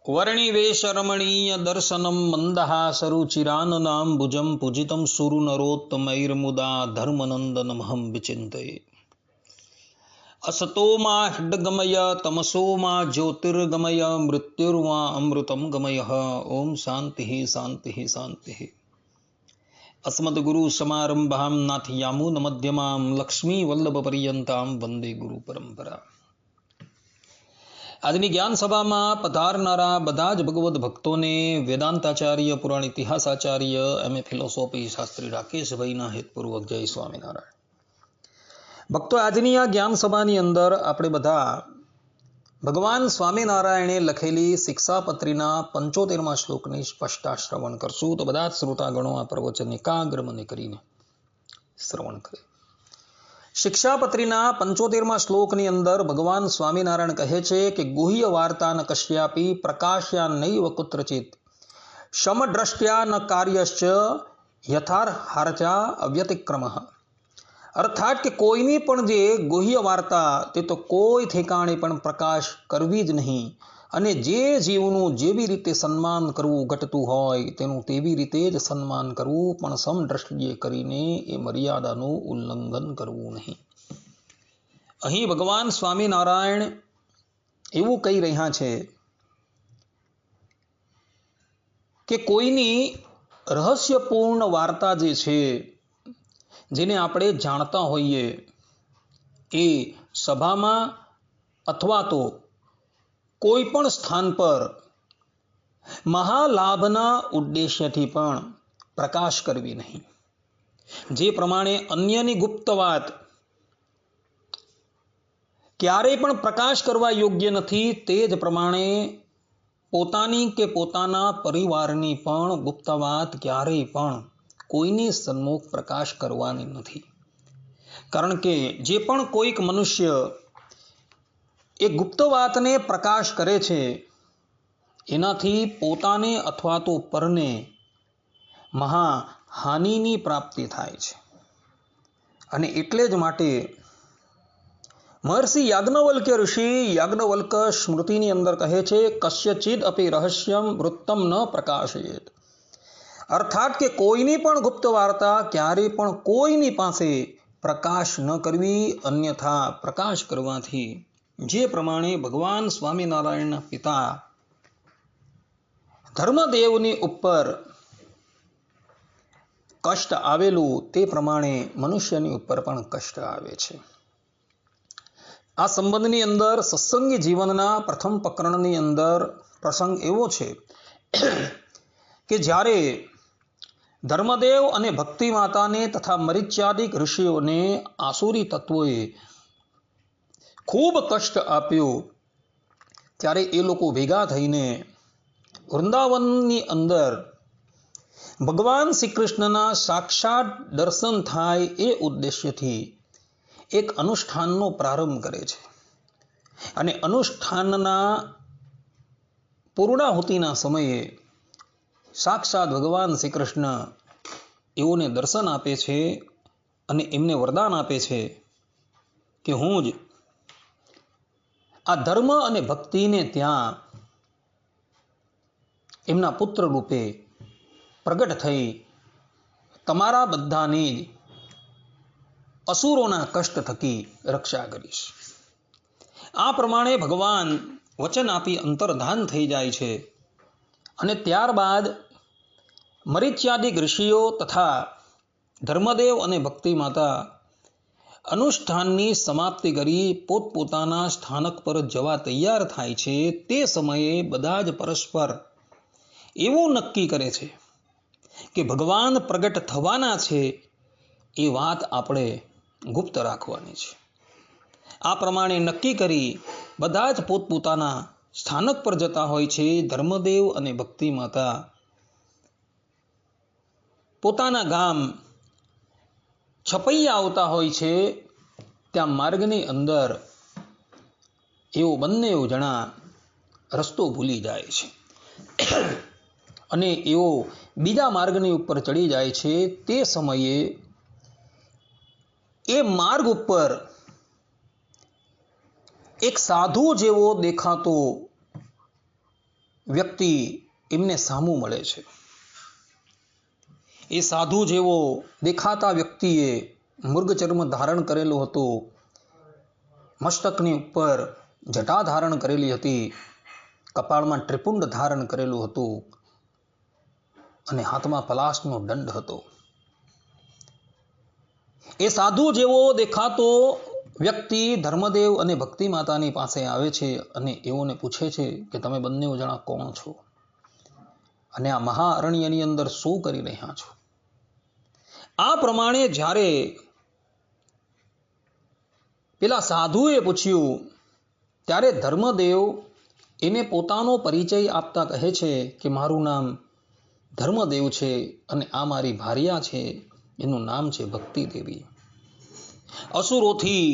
वर्णिवेशरमणीय दर्शनं मन्दहासरुचिराननाम्बुजं पूजितं सुरनरोत्तमैर्मुदा धर्मनन्दनमहं विचिन्तये। असतो मा हृद्गमय तमसो मा ज्योतिर्गमय मृत्युर्मा अमृतं गमयः। ओम शान्तिः शान्तिः शान्तिः। अस्मद्गुरुसमारम्भां नाथयामुनमध्यमां लक्ष्मीवल्लभपर्यन्तां वन्दे गुरुपरम्परा। આજની જ્ઞાન સભામાં પધારનારા બધા જ ભગવદ્ ભક્તોને વેદાંતાચાર્ય પુરાણ ઇતિહાસાચાર્ય એમએ ફિલોસોફી શાસ્ત્રી રાકેશભાઈના હેતપૂર્વક જય સ્વામિનારાયણ। ભક્તો, આજની આ જ્ઞાન સભાની અંદર આપણે બધા ભગવાન સ્વામિનારાયણે લખેલી શિક્ષાપત્રીના 75મા શ્લોકની સ્પષ્ટતા શ્રવણ કરશું। તો બધા જ શ્રોતાગણો આ પ્રવચન એકાગ્ર મને કરીને શ્રવણ કરે। શિક્ષાપત્રીના 75મા શ્લોકની અંદર ભગવાન સ્વામિનારાયણ કહે છે કે ગુહ્ય વાર્તા ન કશ્યાપી પ્રકાશ્યા નૈવ કુત્રચિત સમદ્રષ્ટ્યા ન કાર્યશ્ચ યથાર્હાર્ચા અવ્યતિક્રમઃ। અર્થાત કે કોઈની પણ જે ગુહ્ય વાર્તા તે તો કોઈ ઠેકાણે પણ પ્રકાશ કરવી જ નહીં, અને જે જીવનું જેવી રીતે સન્માન કરવું ઘટતું હોય તેનું તેવી રીતે જ સન્માન કરવું, પણ સમદ્રષ્ટિએ કરીને એ મર્યાદાનું ઉલ્લંઘન કરવું નહીં। અહીં ભગવાન સ્વામિનારાયણ એવું કહી રહ્યા છે કે કોઈની રહસ્યપૂર્ણ વાર્તા જે છે, જેને આપણે જાણતા હોઈએ, એ સભામાં અથવા તો કોઈ પણ સ્થાન પર મહાલાભના ઉદ્દેશ્યથી પણ પ્રકાશ કરવી નહીં। જે પ્રમાણે અન્યની ગુપ્ત વાત ક્યારેય પણ પ્રકાશ કરવા યોગ્ય નથી, તે જ પ્રમાણે પોતાની કે પોતાના પરિવારની પણ ગુપ્ત વાત ક્યારેય પણ કોઈની સન્મુખ પ્રકાશ કરવાની નથી। કારણ કે જે પણ કોઈક મનુષ્ય એ ગુપ્ત વાતને પ્રકાશ કરે છે, એનાથી પોતાને અથવા તો પરને મહા હાનિની પ્રાપ્તિ થાય છે। અને એટલે જ માટે મહર્ષિ યાજ્ઞવલ્ક્ય ઋષિ યાજ્ઞવલ્ક સ્મૃતિની અંદર કહે છે, કસ્યચિદ અપી રહસ્યમ વૃત્તમ ન પ્રકાશયેત। અર્થાત કે કોઈની પણ ગુપ્ત વાર્તા ક્યારેય પણ કોઈની પાસે પ્રકાશ ન કરવી, અન્યથા પ્રકાશ કરવાથી જે પ્રમાણે ભગવાન સ્વામિનારાયણના પિતા ધર્મદેવની ઉપર કષ્ટ આવેલું, તે પ્રમાણે મનુષ્યની ઉપર પણ કષ્ટ આવે છે। આ સંબંધની અંદર સત્સંગી જીવનના પ્રથમ પ્રકરણની અંદર પ્રસંગ એવો છે કે જ્યારે ધર્મદેવ અને ભક્તિ માતાને તથા મરીચ્યાદિક ઋષિઓને આસુરી તત્વોએ ખૂબ કષ્ટ આપ્યું, ત્યારે એ લોકો ભેગા થઈને વૃંદાવનની અંદર ભગવાન શ્રી કૃષ્ણના સાક્ષાત દર્શન થાય એ ઉદ્દેશ્યથી એક અનુષ્ઠાનનો પ્રારંભ કરે છે। અને અનુષ્ઠાનના પૂર્ણાહુતિના સમયે સાક્ષાત ભગવાન શ્રી કૃષ્ણ એઓને દર્શન આપે છે અને એમને વરદાન આપે છે કે હું જ આ ધર્મ અને ભક્તિને ત્યાં એમના પુત્ર રૂપે પ્રગટ થઈ તમારા બધાની અસુરોના કષ્ટ થકી રક્ષા કરીશ। આ પ્રમાણે ભગવાન વચન આપી અંતર્ધાન થઈ જાય છે। અને ત્યારબાદ મરીચ્યાદિક ઋષિઓ તથા ધર્મદેવ અને ભક્તિ માતા અનુષ્ઠાનની સમાપ્તિ કરી પોતપોતાના સ્થાનક પર જવા તૈયાર થાય છે। તે સમયે બધા જ પરસ્પર એવું નક્કી કરે છે કે ભગવાન પ્રગટ થવાના છે, એ વાત આપણે ગુપ્ત રાખવાની છે। આ પ્રમાણે નક્કી કરી બધા જ પોતપોતાના સ્થાનક પર જતા હોય છે। ધર્મદેવ અને ભક્તિ માતા પોતાના ગામ છપૈયા આવતા હોય છે, ત્યાં માર્ગની અંદર એઓ બંને જણા રસ્તો ભૂલી જાય છે અને એઓ બીજા માર્ગની ઉપર ચડી જાય છે। તે સમયે એ માર્ગ ઉપર એક સાધુ જેવો દેખાતો વ્યક્તિ એમને સામું મળે છે. એ સાધુ જેવો દેખાતા વ્યક્તિએ મૃગચર્મ ધારણ કરેલું હતું, મસ્તકની ઉપર જટા ધારણ કરેલી હતી, કપાળમાં ત્રિપુંડ ધારણ કરેલું હતું અને હાથમાં પલાશનો દંડ હતો. એ સાધુ જેવો દેખાતો વ્યક્તિ ધર્મદેવ અને ભક્તિ માતાની પાસે આવે છે અને એઓને પૂછે છે કે તમે બંને જણા કોણ છો અને આ મહાઅરણ્યની અંદર શું કરી રહ્યા છો? આ પ્રમાણે જ્યારે પેલા સાધુએ પૂછ્યું ત્યારે ધર્મદેવ એને પોતાનો પરિચય આપતા કહે છે કે મારું નામ ધર્મદેવ છે અને આ મારી ભાર્યા છે, એનું નામ છે ભક્તિ દેવી. અસુરોથી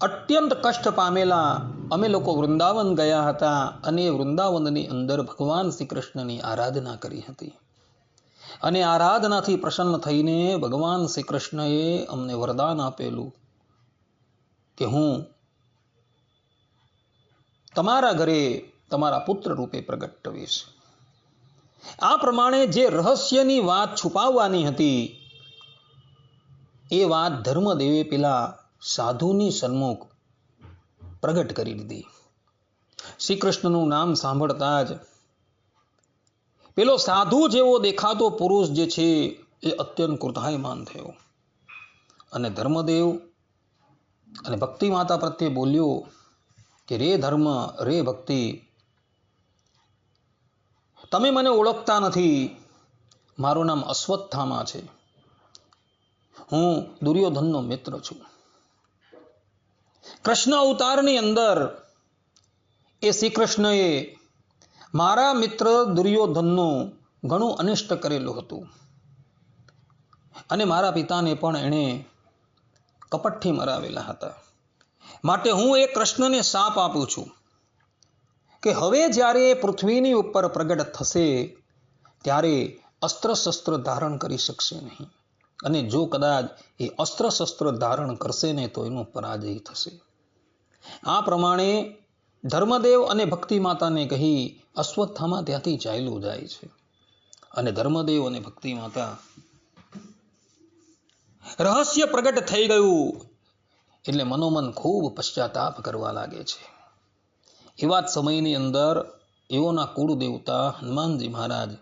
અત્યંત કષ્ટ પામેલા અમે લોકો વૃંદાવન ગયા હતા અને એ વૃંદાવનની અંદર ભગવાન શ્રી કૃષ્ણની આરાધના કરી હતી અને આરાધનાથી પ્રસન્ન થઈને ભગવાન શ્રી કૃષ્ણએ અમને વરદાન આપેલું કે હું તમારા ઘરે તમારા પુત્ર રૂપે પ્રગટ થઈશ. આ પ્રમાણે જે રહસ્યની વાત છુપાવવાની હતી એ વાત ધર્મદેવે પેલા સાધુની સન્મુખ પ્રગટ કરી દીધી. શ્રી કૃષ્ણનું નામ સાંભળતા જ પેલો સાધુ જેવો દેખાતો પુરુષ જે છે એ અત્યંત ક્રોધાયમાન થયો અને ધર્મદેવ અને ભક્તિ માતા પ્રત્યે બોલ્યો કે રે ધર્મ, રે ભક્તિ, તમે મને ઓળખતા નથી. મારું નામ અશ્વત્થામા છે, હું દુર્યોધનનો મિત્ર છું. કૃષ્ણ અવતારની અંદર એ શ્રી કૃષ્ણએ મારા મિત્ર દુર્યોધનનું ઘણું અનિષ્ટ કરેલું હતું અને મારા પિતાને પણ એણે કપટથી મરાવેલા હતા. માટે હું એ કૃષ્ણને શાપ આપું છું કે હવે જ્યારે પૃથ્વીની ઉપર પ્રગટ થશે ત્યારે અસ્ત્ર શસ્ત્ર ધારણ કરી શકશે નહીં અને જો કદાચ એ અસ્ત્ર શસ્ત્ર ધારણ કરશે ને તો એનો પરાજય થશે. આ પ્રમાણે ધર્મદેવ અને ભક્તિ માતાને કહી અશ્વત્થામા ત્યાંથી ચાલ્યું જાય છે અને ધર્મદેવ અને ભક્તિ માતા રહસ્ય પ્રગટ થઈ ગયું એટલે મનોમન ખૂબ પશ્ચાતાપ કરવા લાગે છે. એવા જ સમયની અંદર એઓના કુળ દેવતા હનુમાનજી મહારાજ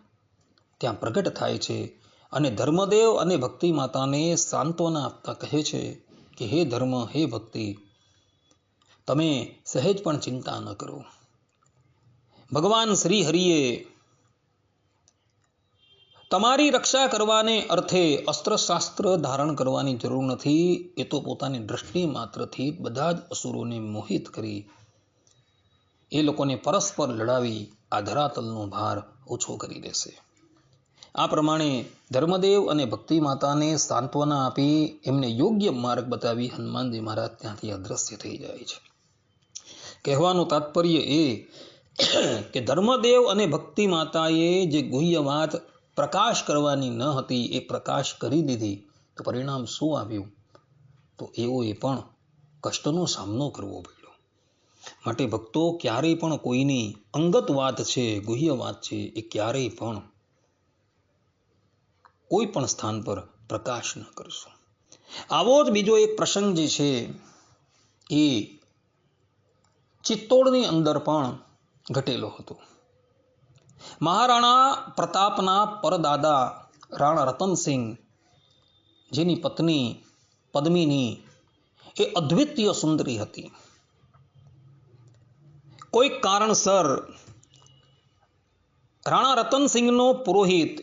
ત્યાં પ્રગટ થાય છે અને ધર્મદેવ અને ભક્તિ માતાને સાંત્વના આપતા કહે છે કે હે ધર્મ, હે ભક્તિ, તમે સહેજ પણ ચિંતા ન કરો. ભગવાન શ્રી હરિએ તમારી રક્ષા કરવાને અર્થે અસ્ત્રશાસ્ત્ર ધારણ કરવાની જરૂર નથી. એ તો પોતાની દ્રષ્ટિ માત્રથી બધા જ અસુરોને મોહિત કરી એ લોકોને પરસ્પર લડાવી આ ધરાતલનો ભાર ઓછો કરી દેશે. આ પ્રમાણે ધર્મદેવ અને ભક્તિ માતાને સાંત્વના આપી એમને યોગ્ય માર્ગ બતાવી હનુમાનજી મહારાજ ત્યાંથી અદ્રશ્ય થઈ જાય છે. કહેવાનું તાત્પર્ય એ કે ધર્મદેવ અને ભક્તિ માતાએ જે ગુહ્ય વાત પ્રકાશ કરવાની ન હતી એ પ્રકાશ કરી દીધી તો પરિણામ શું આવ્યું? તો એઓએ પણ કષ્ટનો સામનો કરવો પડ્યો. માટે ભક્તો ક્યારેય પણ કોઈની અંગત વાત છે, ગુહ્ય વાત છે, એ ક્યારેય પણ કોઈ પણ સ્થાન પર પ્રકાશ ન કરશો. આવો જ બીજો એક પ્રસંગ જે છે એ ચિત્તોડની અંદર પણ ઘટેલો હતો. મહારાણા પ્રતાપના પરદાદા રાણા રતનસિંહ, જેની પત્ની પદ્મિની એ અદ્વિતીય સુંદરી હતી. કોઈક કારણસર રાણા રતનસિંહનો પુરોહિત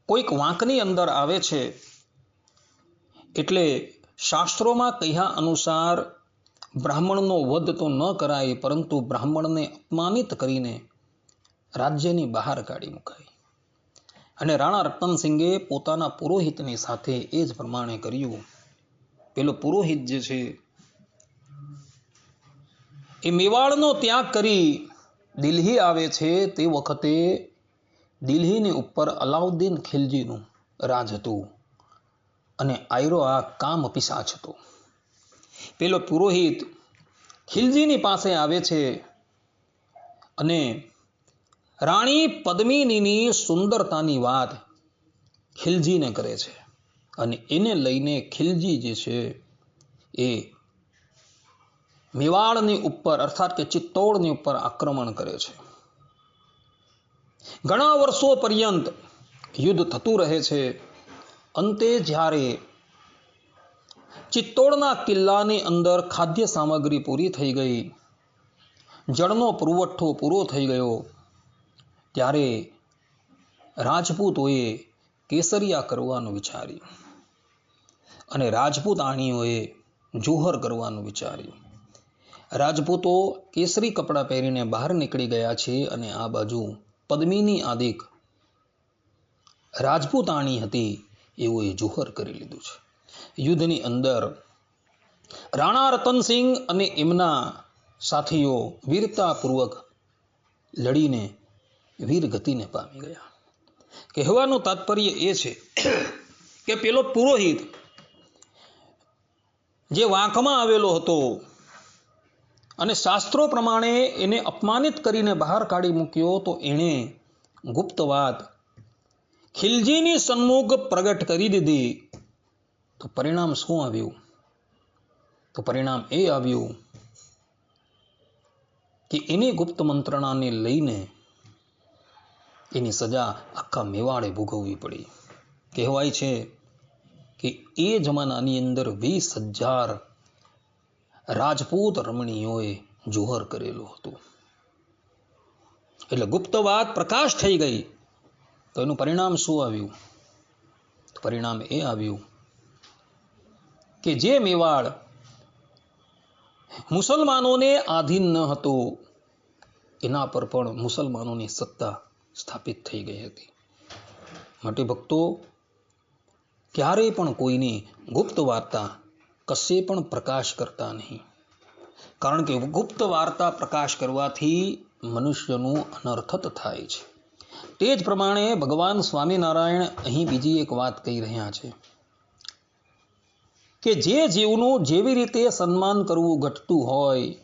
કોઈક વાંકની અંદર આવે છે એટલે શાસ્ત્રોમાં કહ્યા અનુસાર બ્રાહ્મણનો વધ તો ન કરાય, પરંતુ બ્રાહ્મણને અપમાનિત કરીને રાજ્યની બહાર કાઢી મુકાય. અને રાણા રતનસિંહે પોતાના પુરોહિતની સાથે એ જ પ્રમાણે કર્યું. પેલો પુરોહિત જે છે એ મેવાડનો ત્યાગ કરી દિલ્હી આવે છે. તે વખતે દિલ્હીની ઉપર અલાઉદ્દીન ખિલજીનું રાજ હતું અને આયરો આ કામ પિશાચ હતો. પેલો પુરોહિત ખિલજીની પાસે આવે છે અને રાણી પદ્મિનીની સુંદરતાની વાત ખિલજીને કરે છે અને એને લઈને ખિલજી જે છે એ મેવાડની ઉપર અર્થાત કે ચિત્તોડની ઉપર આક્રમણ કરે છે. ઘણા વર્ષો પર્યંત યુદ્ધ થતું રહે છે. અંતે જ્યારે ચિત્તોડના કિલ્લાની અંદર ખાદ્ય સામગ્રી પૂરી થઈ ગઈ, જળનો પુરવઠો પૂરો થઈ ગયો, ત્યારે રાજપૂતોએ કેસરિયા કરવાનું વિચાર્યું અને રાજપૂતાણીઓએ જોહર કરવાનું વિચાર્યું. રાજપૂતો કેસરી કપડાં પહેરીને બહાર નીકળી ગયા છે અને આ બાજુ પદ્મિની આદિક રાજપૂતાણી હતી એઓએ જોહર કરી લીધું છે. યુદ્ધની અંદર રાણા રતનસિંહ અને એમના સાથીઓ વીરતાપૂર્વક લડીને વીરગતિને પામી ગયા. કહેવાનું તાત્પર્ય એ છે કે પેલો પુરોહિત જે વાંકમાં આવેલો હતો અને શાસ્ત્રો પ્રમાણે એને અપમાનિત કરીને બહાર કાઢી મૂક્યો, તો એણે ગુપ્ત વાત ખિલજીની સન્મુખ પ્રગટ કરી દીધી. તો પરિણામ શું આવ્યું? તો પરિણામ એ આવ્યું કે એની ગુપ્ત મંત્રણાને લઈને એની સજા આખા મેવાડે ભોગવવી પડી. કહેવાય છે કે એ જમાનાની અંદર 20,000 રાજપૂત રમણીઓએ જોહર કરેલું હતું. એટલે ગુપ્ત વાત પ્રકાશ થઈ ગઈ. તો એનું પરિણામ શું આવ્યું? તો પરિણામ એ આવ્યું કે જે મેવાડ મુસલમાનોને આધીન ન હતો એના પર પણ મુસલમાનોની સત્તા સ્થાપિત થઈ ગઈ હતી. માટે ભક્તો, ક્યારેય પણ કોઈની ગુપ્ત વાર્તા કશે પણ પ્રકાશ કરતા નહીં. કારણ કે ગુપ્ત વાર્તા પ્રકાશ કરવાથી મનુષ્યનું અનર્થત થાય છે. તે જ પ્રમાણે ભગવાન સ્વામિનારાયણ અહીં બીજી એક વાત કહી રહ્યા છે કે જે જીવનું જેવી રીતે સન્માન કરવું ઘટતું હોય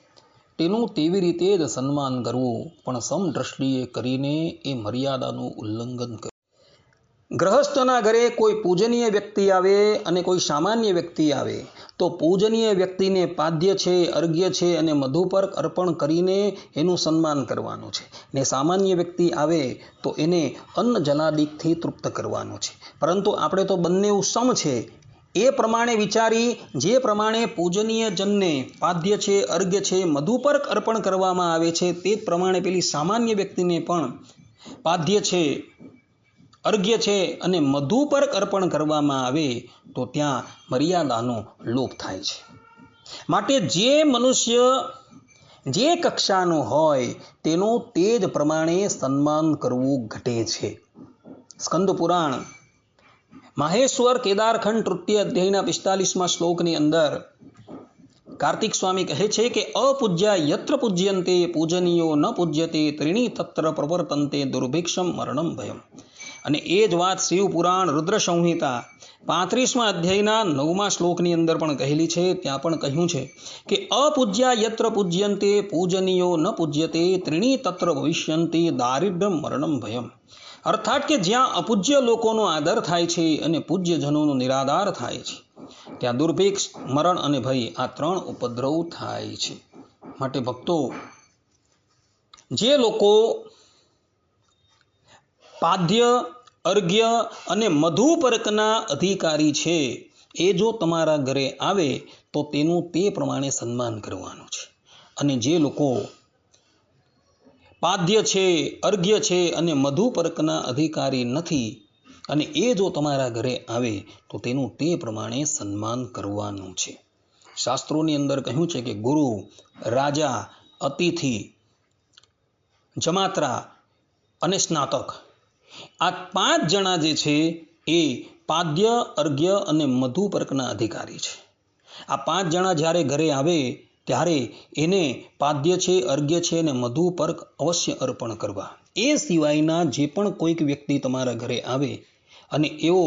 તેનું તેવી રીતે જ સન્માન કરવું, પણ સમદ્રષ્ટિએ કરીને એ મર્યાદાનું ઉલ્લંઘન કરવું. ગ્રહસ્થના ઘરે કોઈ પૂજનીય વ્યક્તિ આવે અને કોઈ સામાન્ય વ્યક્તિ આવે તો પૂજનીય વ્યક્તિને પાદ્ય છે, અર્ઘ્ય છે અને મધુપર્ક અર્પણ કરીને એનું સન્માન કરવાનું છે, ને સામાન્ય વ્યક્તિ આવે તો એને અન્ન જલાદિકથી તૃપ્ત કરવાનું છે. પરંતુ આપણે તો બંને સમ છે એ પ્રમાણે વિચારી જે પ્રમાણે પૂજનીય જનને પાદ્ય છે, અર્ઘ્ય છે, મધુપર્ક અર્પણ કરવામાં આવે છે, તે જ પ્રમાણે પેલી સામાન્ય વ્યક્તિને પણ પાદ્ય છે, અર્ઘ્ય છે અને મધુપર્ક અર્પણ કરવામાં આવે તો ત્યાં મર્યાદાનો લોપ થાય છે. માટે જે મનુષ્ય જે કક્ષાનો હોય તેનું તે જ પ્રમાણે સન્માન કરવું ઘટે છે. સ્કંદ પુરાણ માહેશ્વર કેદારખંડ તૃતીય અધ્યાયના 45મા શ્લોકની અંદર કાર્તિક સ્વામી કહે છે કે અપૂજ્યા યત્ર પૂજ્યંતે પૂજનીયો ન પૂજ્યતે ત્રીણી તત્ર પ્રવર્તન્તે દુર્ભિક્ષમ મરણમ ભયમ. અને એ જ વાત શિવપુરાણ રુદ્ર સંહિતા 35મા અધ્યાયના 9મા શ્લોકની અંદર પણ કહેલી છે. ત્યાં પણ કહ્યું છે કે અપૂજ્યા યત્ર પૂજ્યંતે પૂજનીયો ન પૂજ્યતે ત્રીણી તત્ર ભવિષ્યંતિ દારિદ્ર્યમ મરણમ ભયમ. અર્થાત કે જ્યાં અપૂજ્ય લોકોનો આદર થાય છે અને પૂજ્યજનોનો નિરાધાર થાય છે ત્યાં દુર્ભિક્ષ, મરણ અને ભય આ 3 ઉપદ્રવ થાય છે. માટે ભક્તો, જે લોકો પાદ્ય, અર્ઘ્ય અને મધુપર્કના અધિકારી છે એ જો તમારા ઘરે આવે તો તેનું તે પ્રમાણે સન્માન કરવાનું છે. અને જે લોકો પાદ્ય છે, અર્ઘ્ય છે અને મધુપર્કના અધિકારી નથી અને એ જો તમારા ઘરે આવે તો તેનું તે પ્રમાણે સન્માન કરવાનું છે. શાસ્ત્રોની અંદર કહ્યું છે કે ગુરુ, રાજા, અતિથિ, જમાત્રા અને સ્નાતક આ 5 જણા જે છે એ પાદ્ય, અર્ઘ્ય અને મધુપર્કના અધિકારી છે. આ 5 જણા જ્યારે ઘરે આવે ત્યારે એને પાદ્ય છે, અર્ઘ્ય છે અને મધુપર્ક અવશ્ય અર્પણ કરવા. એ સિવાયના જે પણ કોઈક વ્યક્તિ તમારા ઘરે આવે અને એઓ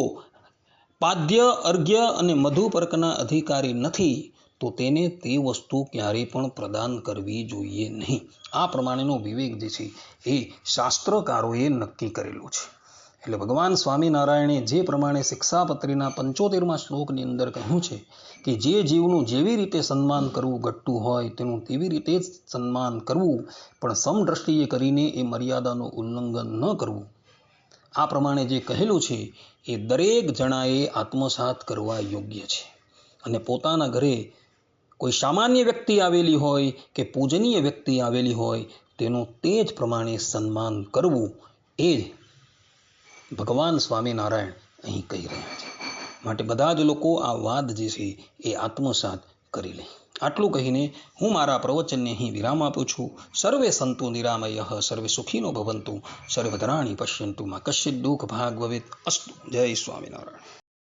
પાદ્ય, અર્ઘ્ય અને મધુપર્કના અધિકારી નથી તો તેને તે વસ્તુ ક્યારેય પણ પ્રદાન કરવી જોઈએ નહીં. આ પ્રમાણેનો વિવેક જે છે એ શાસ્ત્રકારોએ નક્કી કરેલું છે. એટલે ભગવાન સ્વામિનારાયણે જે પ્રમાણે શિક્ષાપત્રીના 75મા શ્લોકની અંદર કહ્યું છે કે જે જીવનું જેવી રીતે સન્માન કરવું ઘટતું હોય તેનું તેવી રીતે જ સન્માન કરવું, પણ સમદ્રષ્ટિએ કરીને એ મર્યાદાનું ઉલ્લંઘન ન કરવું. આ પ્રમાણે જે કહેલું છે એ દરેક જણાએ આત્મસાત કરવા યોગ્ય છે. અને પોતાના ઘરે કોઈ સામાન્ય વ્યક્તિ આવેલી હોય કે પૂજનીય વ્યક્તિ આવેલી હોય તેનું તે જ પ્રમાણે સન્માન કરવું, એ જ ભગવાન સ્વામિનારાયણ અહીં કહી રહ્યા છે. માટે બધા જ લોકો આ વાત જે છે એ આત્મસાત કરી લે. આટલું કહીને હું મારા પ્રવચનને અહીં વિરામ આપું છું. સર્વે સંતુ નિરામયઃ, સર્વે સુખીનો ભવંતુ, સર્વભદ્રાણિ પશ્યન્તુ, મા કશ્ચિદ દુઃખ ભાગ ભવેત અસ્તુ. જય સ્વામિનારાયણ.